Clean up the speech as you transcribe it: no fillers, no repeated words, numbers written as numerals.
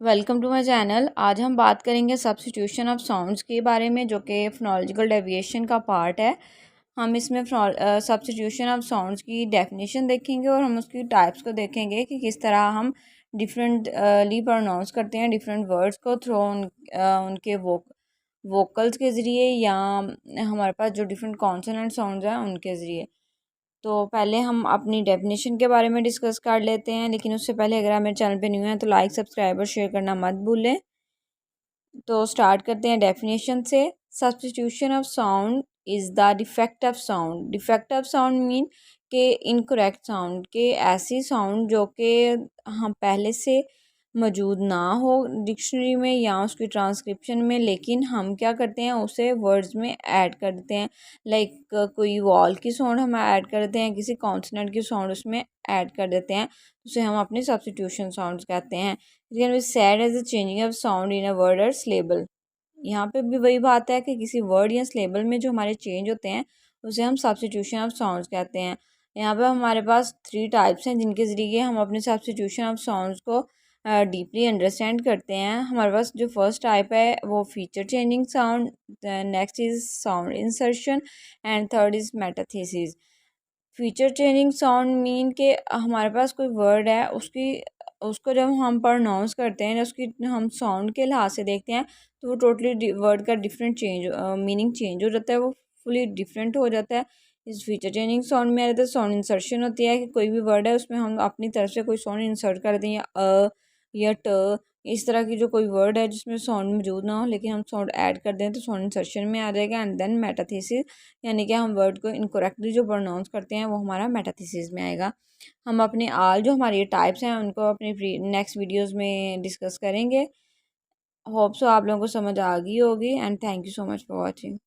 Welcome to my channel. आज हम बात करेंगे सब्स्टिट्यूशन ऑफ साउंड्स के बारे में, जो कि फोनोलॉजिकल डेविएशन का पार्ट है। हम इसमें सब्स्टिट्यूशन ऑफ साउंड्स की डेफिनेशन देखेंगे और हम उसकी टाइप्स को देखेंगे कि किस तरह हम डिफरेंटली प्रोनाउंस करते हैं डिफरेंट वर्ड्स को थ्रू उनके वोकल्स के ज़रिए या हमारे पास जो डिफरेंट कॉन्सोनेंट साउंड्स हैं उनके ज़रिए। तो पहले हम अपनी डेफिनेशन के बारे में डिस्कस कर लेते हैं, लेकिन उससे पहले अगर आप मेरे चैनल पे न्यू हैं तो लाइक सब्सक्राइब और शेयर करना मत भूलें। तो स्टार्ट करते हैं डेफिनेशन से। Substitution of sound is the defect of sound. Defect of sound mean के इनकरेक्ट साउंड, के ऐसी साउंड जो कि हम पहले से मौजूद ना हो डिक्शनरी में या उसकी ट्रांसक्रिप्शन में, लेकिन हम क्या करते हैं उसे वर्ड्स में ऐड कर देते हैं। लाइक कोई वॉल की साउंड हम ऐड कर देते हैं, किसी कॉन्सोनेंट की साउंड उसमें ऐड कर देते हैं, उसे हम अपने सब्स्टिट्यूशन साउंड्स कहते हैं। It can be said as the changing of sound in a word और स्लेबल। यहाँ पे भी वही बात है कि किसी वर्ड या स्लेबल में जो हमारे चेंज होते हैं उसे हम सब्स्टिट्यूशन ऑफ साउंड्स कहते हैं। यहाँ पे हमारे पास 3 टाइप्स हैं जिनके ज़रिए हम अपने सब्स्टिट्यूशन ऑफ साउंड्स को डीपली अंडरस्टैंड करते हैं। हमारे पास जो फर्स्ट टाइप है वो feature changing sound, next is sound insertion and third is metathesis. Feature changing sound mean के हमारे पास कोई वर्ड है, उसको जब हम प्रोनाउंस करते हैं, उसकी हम साउंड के लिहाज से देखते हैं तो वो टोटली वर्ड का डिफरेंट मीनिंग चेंज हो जाता है, वो फुली डिफरेंट हो जाता है। इस फीचर चेंजिंग साउंड में आ जाता है साउंड इंसर्शन होती है कि कोई भी वर्ड है उसमें हम अपनी तरफ से कोई साउंड इंसर्ट कर दें, या या ट, इस तरह की जो कोई वर्ड है जिसमें साउंड मौजूद ना हो लेकिन हम साउंड ऐड कर दें तो साउंड इंसर्शन में आ जाएगा। एंड देन मेटाथीसिस, यानी कि हम वर्ड को इनकरेक्टली जो प्रोनाउंस करते हैं वो हमारा मेटाथीसिस में आएगा। हम अपने जो हमारी ये टाइप्स हैं उनको अपने नेक्स्ट वीडियोस में डिस्कस करेंगे। होप सो आप लोगों को समझ आ गई होगी and thank you so much for watching.